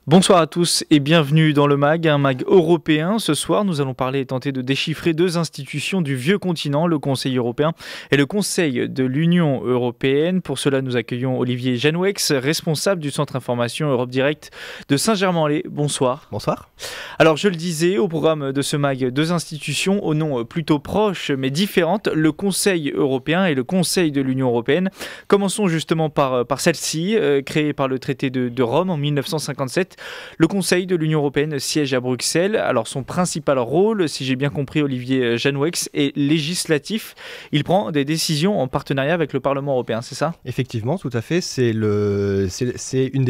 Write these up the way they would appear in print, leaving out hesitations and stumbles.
Bonsoir à tous et bienvenue dans le MAG, un MAG européen. Ce soir, nous allons parler et tenter de déchiffrer deux institutions du vieux continent, le Conseil européen et le Conseil de l'Union européenne. Pour cela, nous accueillons Olivier Janouex, responsable du Centre Information Europe Direct de Saint-Germain-en-Laye. Bonsoir. Bonsoir. Alors, je le disais, au programme de ce MAG, deux institutions au nom plutôt proches mais différentes, le Conseil européen et le Conseil de l'Union européenne. Commençons justement par celle-ci, créée par le traité de Rome en 1957. Le Conseil de l'Union européenne siège à Bruxelles. Alors son principal rôle, si j'ai bien compris Olivier Janouex, est législatif. Il prend des décisions en partenariat avec le Parlement européen, c'est ça ? Effectivement, tout à fait. C'est une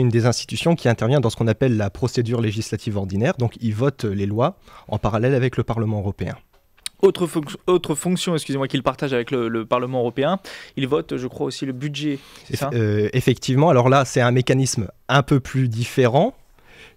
des institutions qui intervient dans ce qu'on appelle la procédure législative ordinaire. Donc il vote les lois en parallèle avec le Parlement européen. Autre fonction, excusez-moi, qu'il partage avec le Parlement européen, il vote, je crois, aussi le budget, c'est ça ? Effectivement, alors là, c'est un mécanisme un peu plus différent,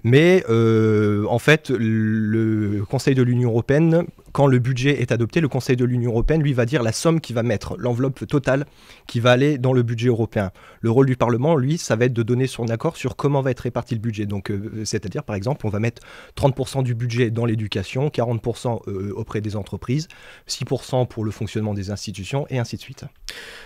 mais en fait, le Conseil de l'Union européenne, quand le budget est adopté, le Conseil de l'Union européenne, lui, va dire la somme qu'il va mettre, l'enveloppe totale qui va aller dans le budget européen. Le rôle du Parlement, lui, ça va être de donner son accord sur comment va être réparti le budget. Donc, c'est-à-dire, par exemple, on va mettre 30% du budget dans l'éducation, 40% auprès des entreprises, 6% pour le fonctionnement des institutions, et ainsi de suite.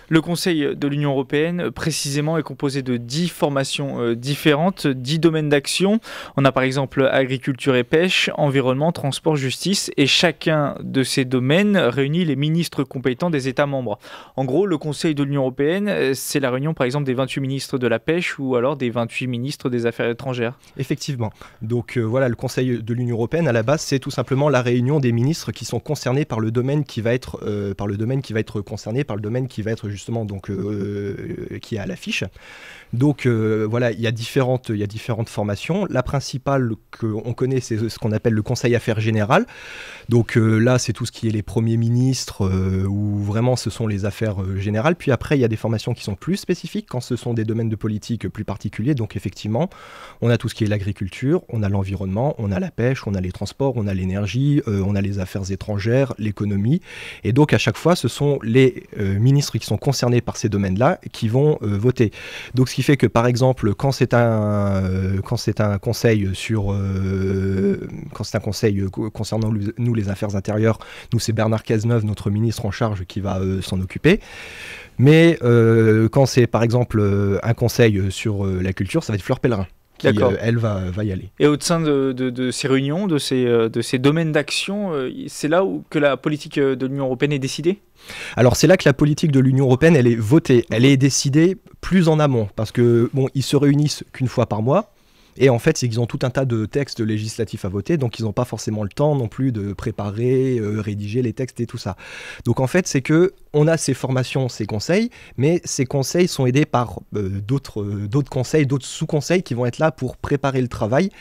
Le Conseil de l'Union européenne, précisément, est composé de 10 formations différentes, 10 domaines d'action. On a par exemple agriculture et pêche, environnement, transport, justice, et chacun de ces domaines réunit les ministres compétents des États membres. En gros, le Conseil de l'Union européenne, c'est la réunion par exemple des 28 ministres de la pêche ou alors des 28 ministres des affaires étrangères. Effectivement. Donc voilà, le Conseil de l'Union européenne, à la base, c'est tout simplement la réunion des ministres qui sont concernés par le domaine qui va être, concerné, par le domaine qui va être justement donc, qui est à l'affiche. Donc voilà, il y a différentes formations. La principale qu'on connaît, c'est ce qu'on appelle le Conseil Affaires Générales. Donc là, c'est tout ce qui est les premiers ministres, où vraiment ce sont les affaires générales. Puis après, il y a des formations qui sont plus spécifiques quand ce sont des domaines de politique plus particuliers. Donc effectivement, on a tout ce qui est l'agriculture, on a l'environnement, on a la pêche, on a les transports, on a l'énergie, on a les affaires étrangères, l'économie. Et donc à chaque fois, ce sont les ministres qui sont concernés par ces domaines-là qui vont voter. Donc ce qui fait que par exemple, quand c'est un conseil concernant nous les affaires intérieures, nous c'est Bernard Cazeneuve, notre ministre en charge, qui va s'en occuper. Mais quand c'est par exemple un conseil sur la culture, ça va être Fleur Pellerin qui, elle, va y aller. Et au sein de ces réunions, de ces domaines d'action, c'est là que la politique de l'Union européenne est décidée ? Alors c'est là que la politique de l'Union européenne, elle est votée, elle est décidée plus en amont, parce que bon, ils se réunissent qu'une fois par mois. Et en fait, c'est qu'ils ont tout un tas de textes législatifs à voter, donc ils n'ont pas forcément le temps non plus de préparer, rédiger les textes et tout ça. Donc en fait, c'est que on a ces formations, ces conseils, mais ces conseils sont aidés par d'autres conseils, d'autres sous-conseils qui vont être là pour préparer le travail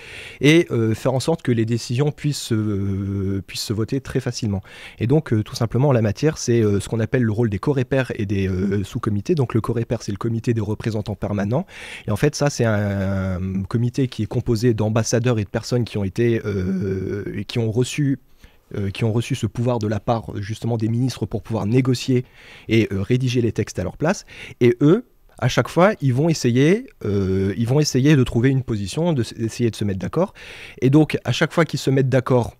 et faire en sorte que les décisions puissent se voter très facilement. Et donc, tout simplement, en la matière, c'est ce qu'on appelle le rôle des corépairs et des sous-comités. Donc le corépaire, c'est le comité des représentants permanents. Et en fait, ça, c'est un comité qui est composé d'ambassadeurs et de personnes qui ont reçu ce pouvoir de la part justement des ministres pour pouvoir négocier et rédiger les textes à leur place. Et eux, à chaque fois, ils vont essayer de trouver une position, d'essayer de se mettre d'accord. Et donc, à chaque fois qu'ils se mettent d'accord,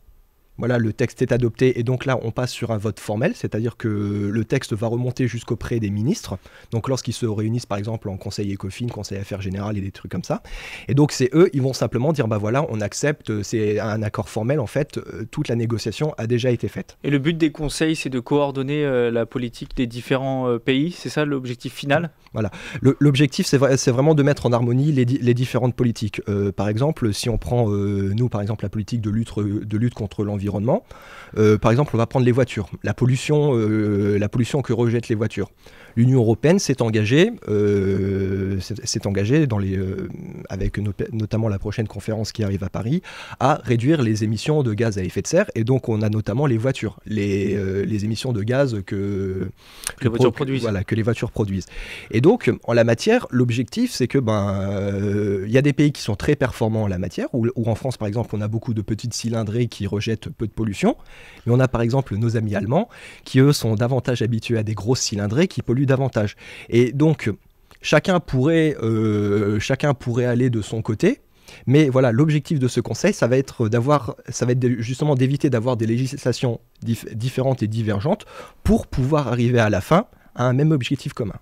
voilà, le texte est adopté et donc là on passe sur un vote formel, c'est-à-dire que le texte va remonter jusqu'auprès des ministres, donc lorsqu'ils se réunissent par exemple en conseil ECOFIN, conseil affaires générales et des trucs comme ça, et donc c'est eux, ils vont simplement dire bah voilà, on accepte, c'est un accord formel en fait, toute la négociation a déjà été faite. Et le but des conseils, c'est de coordonner la politique des différents pays, c'est ça l'objectif final ? Voilà, l'objectif c'est vraiment de mettre en harmonie les différentes politiques. Par exemple, si on prend nous par exemple la politique de lutte contre l'environnement, par exemple on va prendre les voitures, la pollution que rejettent les voitures. L'Union européenne s'est engagée avec notamment la prochaine conférence qui arrive à Paris, à réduire les émissions de gaz à effet de serre, et donc on a notamment les voitures, les émissions de gaz que les voitures produisent. Et donc en la matière, l'objectif c'est que y a des pays qui sont très performants en la matière, où en France par exemple on a beaucoup de petites cylindrées qui rejettent peu de pollution, mais on a par exemple nos amis allemands qui eux sont davantage habitués à des grosses cylindrées qui polluent davantage. Et donc chacun pourrait aller de son côté Mais voilà, l'objectif de ce Conseil, ça va être justement d'éviter d'avoir des législations différentes et divergentes pour pouvoir arriver à la fin à un même objectif commun.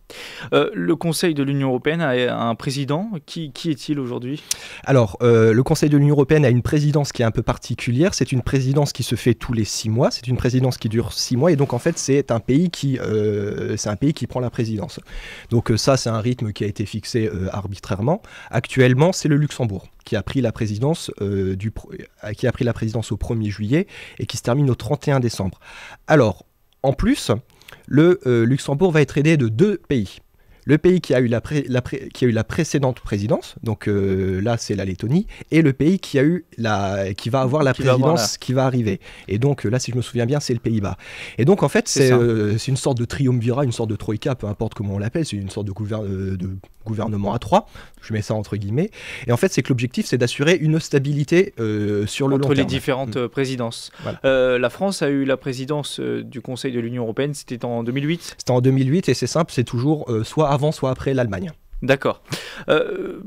Le Conseil de l'Union européenne a un président. Qui est-il aujourd'hui ? Alors, le Conseil de l'Union européenne a une présidence qui est un peu particulière. C'est une présidence qui se fait tous les 6 mois. C'est une présidence qui dure 6 mois. Et donc, en fait, c'est un pays qui prend la présidence. Donc ça, c'est un rythme qui a été fixé arbitrairement. Actuellement, c'est le Luxembourg qui a pris la présidence au 1er juillet et qui se termine au 31 décembre. Alors, en plus, le Luxembourg va être aidé de 2 pays. Le pays qui a eu la précédente présidence, donc là c'est la Lettonie, et le pays qui va avoir la présidence qui va arriver. Et donc là, si je me souviens bien, c'est le Pays-Bas. Et donc en fait, c'est une sorte de triumvirat, une sorte de troïka, peu importe comment on l'appelle, c'est une sorte de gouvernement à 3, je mets ça entre guillemets. Et en fait, c'est que l'objectif, c'est d'assurer une stabilité sur le long terme. Entre les différentes présidences. Voilà. La France a eu la présidence du Conseil de l'Union européenne, c'était en 2008 ? C'était en 2008 et c'est simple, c'est toujours soit avant, soit après l'Allemagne. D'accord.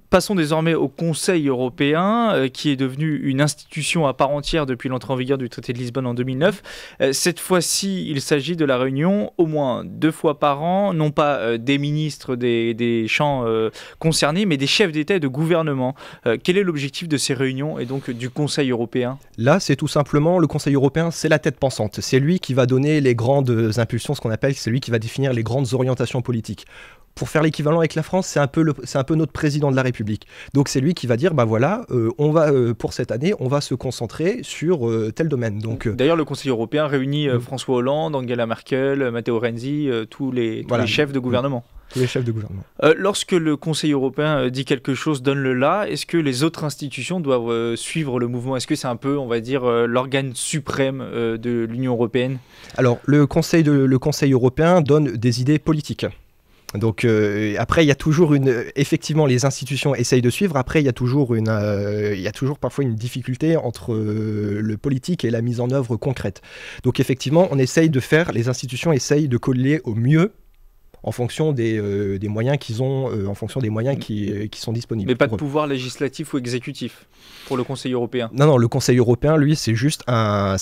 Passons désormais au Conseil européen, qui est devenu une institution à part entière depuis l'entrée en vigueur du traité de Lisbonne en 2009. Cette fois-ci, il s'agit de la réunion au moins 2 fois par an, non pas des ministres des champs concernés, mais des chefs d'État et de gouvernement. Quel est l'objectif de ces réunions et donc du Conseil européen ? Là, c'est tout simplement, le Conseil européen, c'est la tête pensante. C'est lui qui va donner les grandes impulsions, ce qu'on appelle, c'est lui qui va définir les grandes orientations politiques. Pour faire l'équivalent avec la France, c'est un peu notre président de la République. Donc c'est lui qui va dire, pour cette année, on va se concentrer sur tel domaine. D'ailleurs, le Conseil européen réunit François Hollande, Angela Merkel, Matteo Renzi, tous les chefs de gouvernement. Tous les chefs de gouvernement. Lorsque le Conseil européen dit quelque chose, donne le là, est-ce que les autres institutions doivent suivre le mouvement ? Est-ce que c'est un peu, on va dire, l'organe suprême de l'Union européenne ? Alors, le Conseil européen donne des idées politiques. Donc après, il y a toujours effectivement, les institutions essayent de suivre. Après, il y a toujours parfois une difficulté entre le politique et la mise en œuvre concrète. Donc effectivement, les institutions essayent de coller au mieux en fonction des moyens qu'ils ont, en fonction des moyens qui sont disponibles. Mais pas de pouvoir législatif ou exécutif pour le Conseil européen. Non, le Conseil européen, lui, c'est juste un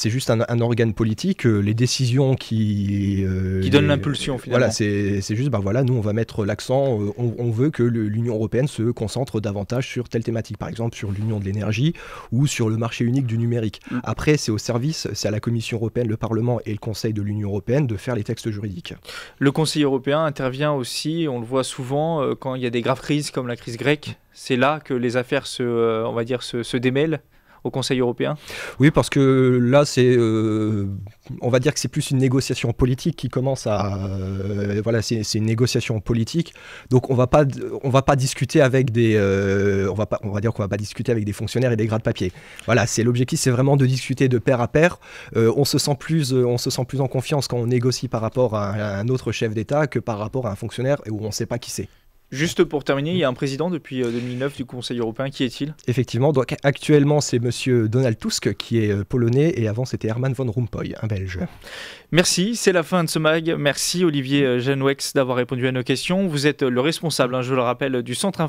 organe politique. Les décisions qui donnent l'impulsion, finalement. Voilà, c'est juste, nous, on va mettre l'accent, on veut que l'Union européenne se concentre davantage sur telle thématique, par exemple sur l'Union de l'énergie ou sur le marché unique du numérique. Après, c'est à la Commission européenne, le Parlement et le Conseil de l'Union européenne de faire les textes juridiques. Le Conseil européen intervient aussi, on le voit souvent, quand il y a des graves crises comme la crise grecque. C'est là que les affaires se démêlent au Conseil européen ? Oui, parce que là, on va dire que c'est plus une négociation politique qui commence à... c'est une négociation politique. Donc, on va pas discuter avec on va dire qu'on va pas discuter avec des fonctionnaires et des gras de papier. Voilà, l'objectif, c'est vraiment de discuter de pair à pair. On se sent plus en confiance quand on négocie par rapport à un autre chef d'État que par rapport à un fonctionnaire où on ne sait pas qui c'est. Juste pour terminer, il y a un président depuis 2009 du Conseil européen. Qui est-il ? Effectivement, donc actuellement c'est monsieur Donald Tusk qui est polonais et avant c'était Herman Van Rompuy, un Belge. Merci, c'est la fin de ce mag. Merci Olivier Genouex d'avoir répondu à nos questions. Vous êtes le responsable, je le rappelle, du Centre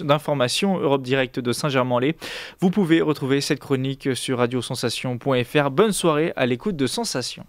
d'information Europe Direct de Saint-Germain-en-Laye. Vous pouvez retrouver cette chronique sur radiosensation.fr. Bonne soirée à l'écoute de Sensation.